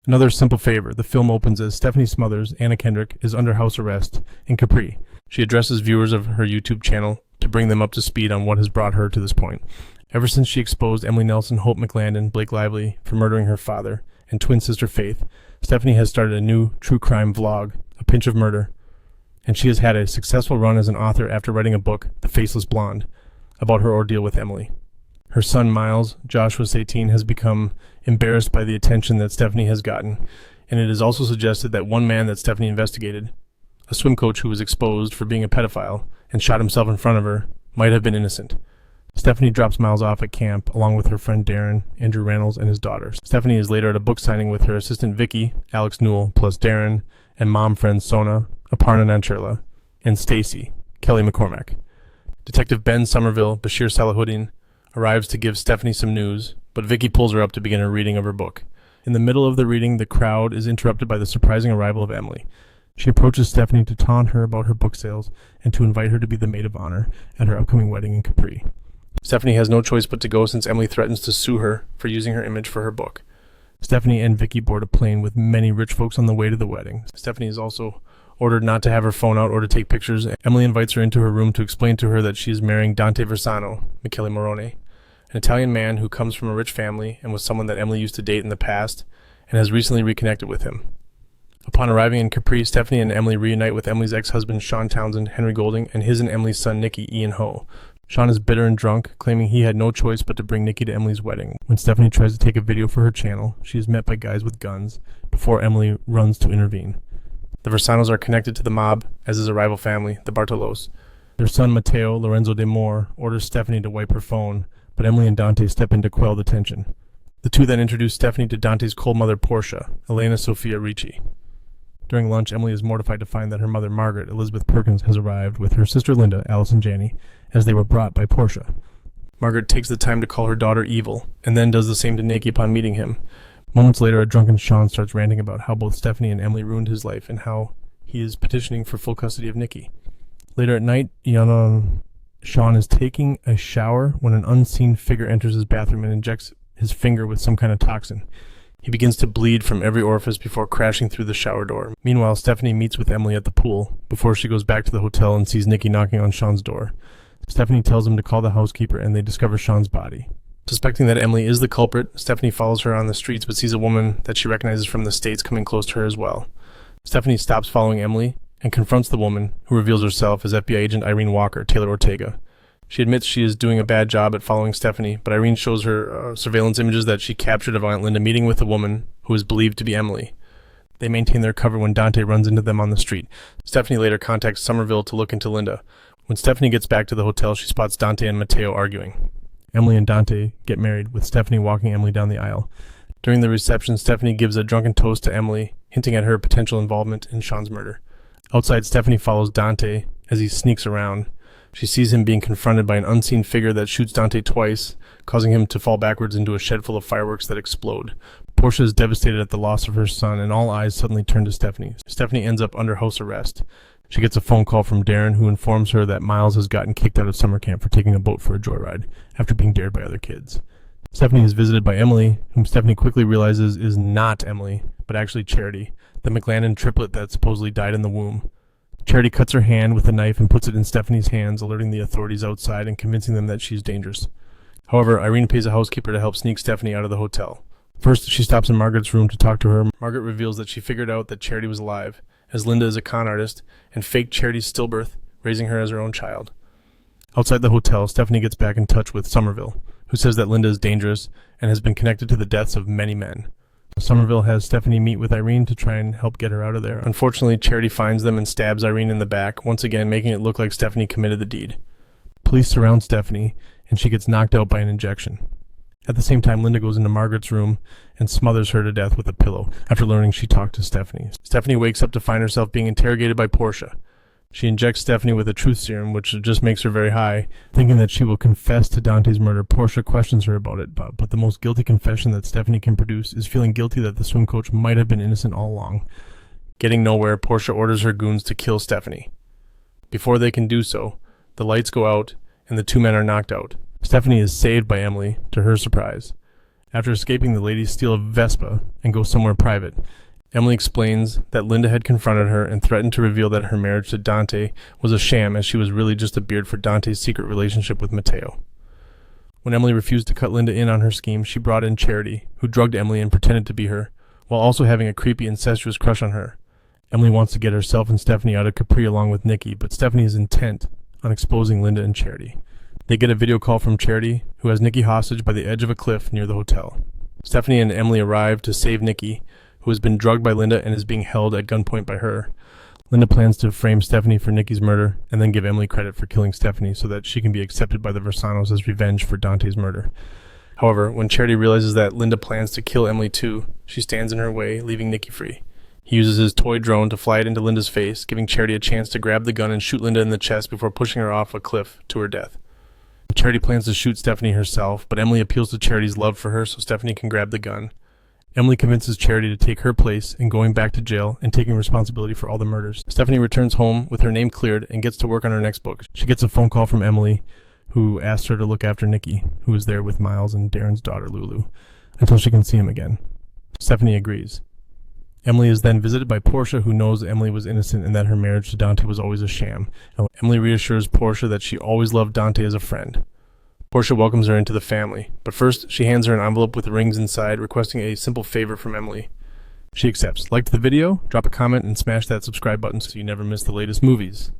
Another simple favor. The film opens as Stephanie Smothers, Anna Kendrick, is under house arrest in Capri. She addresses viewers of her YouTube channel to bring them up to speed on what has brought her to this point. Ever since she exposed Emily Nelson, Hope McLandon, Blake Lively for murdering her father, and twin sister Faith, Stephanie has started a new true crime vlog, A Pinch of Murder, and she has had a successful run as an author after writing a book, The Faceless Blonde, about her ordeal with Emily. Her son Miles, Josh was 18, has become embarrassed by the attention that Stephanie has gotten, and it is also suggested that one man that Stephanie investigated, a swim coach who was exposed for being a pedophile and shot himself in front of her, might have been innocent. Stephanie drops Miles off at camp along with her friend Darren, Andrew Reynolds, and his daughter. Stephanie is later at a book signing with her assistant Vicky, Alex Newell, plus Darren, and mom friends Sona, Aparna Nancherla, and Stacy, Kelly McCormack. Detective Ben Somerville, Bashir Salahuddin, arrives to give Stephanie some news, but Vicky pulls her up to begin her reading of her book. In the middle of the reading, the crowd is interrupted by the surprising arrival of Emily. She approaches Stephanie to taunt her about her book sales and to invite her to be the maid of honor at her upcoming wedding in Capri. Stephanie has no choice but to go since Emily threatens to sue her for using her image for her book. Stephanie and Vicky board a plane with many rich folks on the way to the wedding. Stephanie is also ordered not to have her phone out or to take pictures. Emily invites her into her room to explain to her that she is marrying Dante Versano, Michele Morone, an Italian man who comes from a rich family and was someone that Emily used to date in the past and has recently reconnected with him. Upon arriving in Capri, Stephanie and Emily reunite with Emily's ex-husband Sean Townsend, Henry Golding, and his and Emily's son Nikki, Ian Ho. Sean is bitter and drunk, claiming he had no choice but to bring Nikki to Emily's wedding. When Stephanie tries to take a video for her channel, she is met by guys with guns before Emily runs to intervene. The Versanos are connected to the mob, as is a rival family, the Bartolos. Their son Matteo Lorenzo de Moore orders Stephanie to wipe her phone, but Emily and Dante step in to quell the tension. The two then introduce Stephanie to Dante's cold mother Portia, Elena Sophia Ricci. During lunch, Emily is mortified to find that her mother Margaret Elizabeth Perkins has arrived with her sister Linda, Allison Janney, as they were brought by Portia. Margaret takes the time to call her daughter evil, and then does the same to Nikki upon meeting him. Moments later, a drunken Sean starts ranting about how both Stephanie and Emily ruined his life and how he is petitioning for full custody of Nikki. Later at night, Sean is taking a shower when an unseen figure enters his bathroom and injects his finger with some kind of toxin. He begins to bleed from every orifice before crashing through the shower door. Meanwhile, Stephanie meets with Emily at the pool before she goes back to the hotel and sees Nikki knocking on Sean's door. Stephanie tells him to call the housekeeper and they discover Sean's body. Suspecting that Emily is the culprit, Stephanie follows her on the streets but sees a woman that she recognizes from the States coming close to her as well. Stephanie stops following Emily and confronts the woman, who reveals herself as FBI agent Irene Walker, Taylor Ortega. She admits she is doing a bad job at following Stephanie, but Irene shows her surveillance images that she captured of Aunt Linda meeting with a woman who is believed to be Emily. They maintain their cover when Dante runs into them on the street. Stephanie later contacts Somerville to look into Linda. When Stephanie gets back to the hotel, she spots Dante and Matteo arguing. Emily and Dante get married, with Stephanie walking Emily down the aisle. During the reception, Stephanie gives a drunken toast to Emily, hinting at her potential involvement in Sean's murder. Outside, Stephanie follows Dante as he sneaks around. She sees him being confronted by an unseen figure that shoots Dante twice, causing him to fall backwards into a shed full of fireworks that explode. Portia is devastated at the loss of her son, and all eyes suddenly turn to Stephanie. Stephanie ends up under house arrest. She gets a phone call from Darren, who informs her that Miles has gotten kicked out of summer camp for taking a boat for a joyride after being dared by other kids. Stephanie is visited by Emily, whom Stephanie quickly realizes is not Emily, but actually Charity, the McLandon triplet that supposedly died in the womb. Charity cuts her hand with a knife and puts it in Stephanie's hands, alerting the authorities outside and convincing them that she's dangerous. However, Irene pays a housekeeper to help sneak Stephanie out of the hotel. First, she stops in Margaret's room to talk to her. Margaret reveals that she figured out that Charity was alive, as Linda is a con artist, and faked Charity's stillbirth, raising her as her own child. Outside the hotel, Stephanie gets back in touch with Somerville, who says that Linda is dangerous and has been connected to the deaths of many men. Somerville has Stephanie meet with Irene to try and help get her out of there. Unfortunately, Charity finds them and stabs Irene in the back, once again making it look like Stephanie committed the deed. Police surround Stephanie, and she gets knocked out by an injection. At the same time, Linda goes into Margaret's room and smothers her to death with a pillow after learning she talked to Stephanie. Stephanie wakes up to find herself being interrogated by Portia. She injects Stephanie with a truth serum, which just makes her very high. Thinking that she will confess to Dante's murder, Portia questions her about it, but the most guilty confession that Stephanie can produce is feeling guilty that the swim coach might have been innocent all along. Getting nowhere, Portia orders her goons to kill Stephanie. Before they can do so, the lights go out and the two men are knocked out. Stephanie is saved by Emily, to her surprise. After escaping, the ladies steal a Vespa and go somewhere private. Emily explains that Linda had confronted her and threatened to reveal that her marriage to Dante was a sham, as she was really just a beard for Dante's secret relationship with Matteo. When Emily refused to cut Linda in on her scheme, she brought in Charity, who drugged Emily and pretended to be her, while also having a creepy, incestuous crush on her. Emily wants to get herself and Stephanie out of Capri along with Nikki, but Stephanie is intent on exposing Linda and Charity. They get a video call from Charity, who has Nikki hostage by the edge of a cliff near the hotel. Stephanie and Emily arrive to save Nikki, who has been drugged by Linda and is being held at gunpoint by her. Linda plans to frame Stephanie for Nikki's murder and then give Emily credit for killing Stephanie so that she can be accepted by the Versanos as revenge for Dante's murder. However, when Charity realizes that Linda plans to kill Emily too, she stands in her way, leaving Nikki free. He uses his toy drone to fly it into Linda's face, giving Charity a chance to grab the gun and shoot Linda in the chest before pushing her off a cliff to her death. Charity plans to shoot Stephanie herself, but Emily appeals to Charity's love for her so Stephanie can grab the gun. Emily convinces Charity to take her place in going back to jail and taking responsibility for all the murders. Stephanie returns home with her name cleared and gets to work on her next book. She gets a phone call from Emily, who asks her to look after Nikki, who is there with Miles and Darren's daughter Lulu, until she can see him again. Stephanie agrees. Emily is then visited by Portia, who knows Emily was innocent and that her marriage to Dante was always a sham. Emily reassures Portia that she always loved Dante as a friend. Portia welcomes her into the family, but first she hands her an envelope with rings inside, requesting a simple favor from Emily. She accepts. Like the video, drop a comment, and smash that subscribe button so you never miss the latest movies,